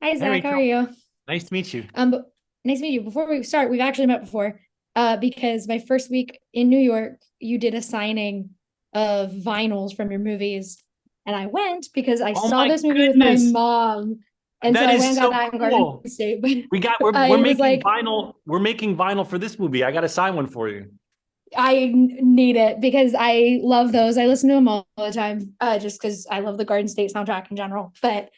Hi, Hey, Zach. How are Rachel. you? Nice to meet you. Nice to meet you. Before we start, we've actually met before, because my first week in New York, you did a signing of vinyls from your movies, and I went because I Oh saw my this movie with my goodness. mom, and so That I is went and got so that in Garden cool. State. But We're it was making like vinyl. We're making vinyl for this movie. I got to sign one for you. need it because I love those. I listen to them all the time, just because I love the Garden State soundtrack in general. But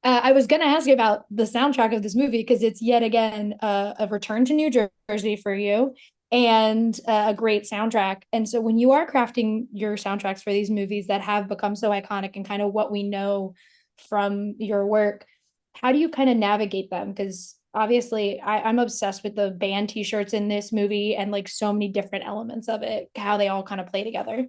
I was going to ask you about the soundtrack of this movie because it's yet again a return to New Jersey for you and a great soundtrack. And so, when you are crafting your soundtracks for these movies that have become so iconic and kind of what we know from your work, how do you kind of navigate them? Because obviously, I'm obsessed with the band T-shirts in this movie and like so many different elements of it, how they all kind of play together.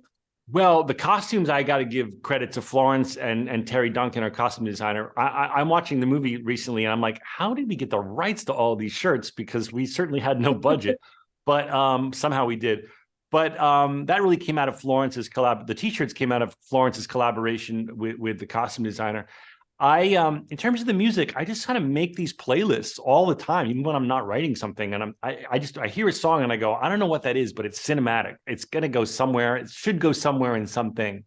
Well, the costumes, I got to give credit to Florence and Terry Duncan, our costume designer. I'm watching the movie recently, and I'm like, how did we get the rights to all these shirts? Because we certainly had no budget, but somehow we did. But that really came out of Florence's collab. The T-shirts came out of Florence's collaboration with the costume designer. In terms of the music, I just kind of make these playlists all the time, even when I'm not writing something. And I hear a song and I go, I don't know what that is, but it's cinematic. It's gonna go somewhere. It should go somewhere in something.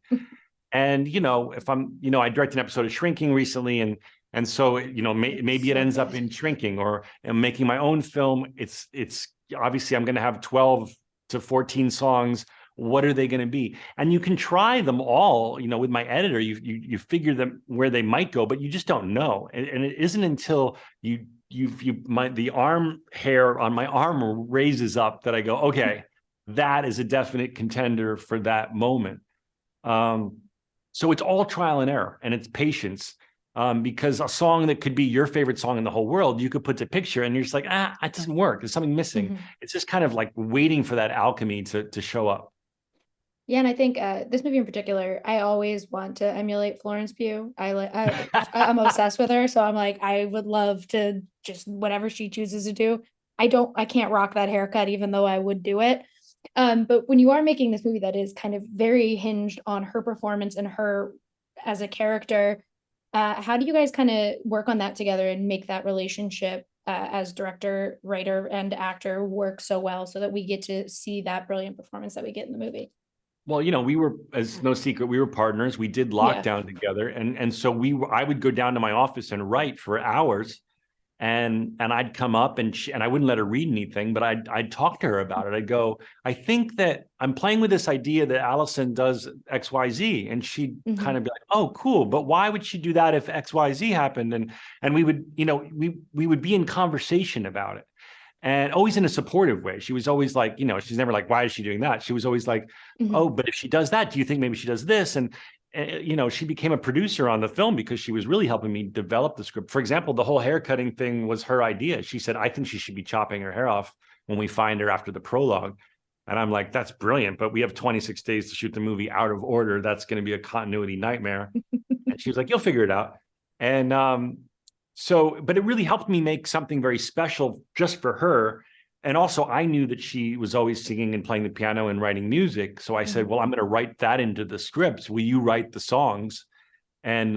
And if I directed an episode of Shrinking recently, and so maybe it So ends up good. in Shrinking, or I'm making my own film. It's obviously I'm going to have 12 to 14 songs. What are they going to be? And you can try them all. With my editor, you figure them where they might go, but you just don't know. And it isn't until the arm hair on my arm raises up that I go, okay, that is a definite contender for that moment. Um, so it's all trial and error, and it's patience. Because a song that could be your favorite song in the whole world, you could put the picture and you're just like, it doesn't work. There's something missing. Mhm. It's just kind of like waiting for that alchemy to show up. Yeah, and I think this movie in particular, I always want to emulate Florence Pugh. I'm obsessed with her, so I'm like, I would love to just whatever she chooses to do. I can't rock that haircut, even though I would do it. But when you are making this movie that is kind of very hinged on her performance and her as a character, how do you guys kind of work on that together and make that relationship as director, writer, and actor work so well so that we get to see that brilliant performance that we get in the movie? Well, we were, as no secret, we were partners. We did Yeah. lockdown together, and so I would go down to my office and write for hours, and I'd come up and I wouldn't let her read anything, but I'd talk to her about it. I'd go, I think that I'm playing with this idea that Allison does XYZ, and she'd kind Hmm. of be like, oh, cool, but why would she do that if XYZ happened? And we would, we would be in conversation about it, and always in a supportive way. She was always like, she's never like, why is she doing that? She was always like, oh, Hmm. but if she does that, do you think maybe she does this? And she became a producer on the film because she was really helping me develop the script. For example, the whole hair cutting thing was her idea. She said, I think she should be chopping her hair off when we find her after the prologue. And I'm like, that's brilliant, but we have 26 days to shoot the movie out of order. That's going to be a continuity nightmare. And she was like, you'll figure it out. And but it really helped me make something very special just for her. And also, I knew that she was always singing and playing the piano and writing music. So I said, Hmm. well, I'm going to write that into the script. Will you write the songs? And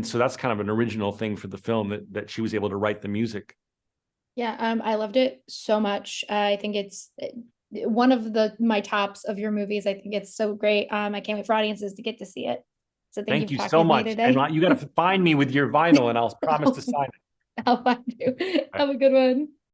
so that's kind of an original thing for the film, that she was able to write the music. Yeah, I loved it so much. I think it's one of the my tops of your movies. I think it's so great. I can't wait for audiences to get to see it. So thank you Thank for you talking so with me much. And today. you got to find me with your vinyl, and I'll promise to sign I'll find you. it. Have a good one.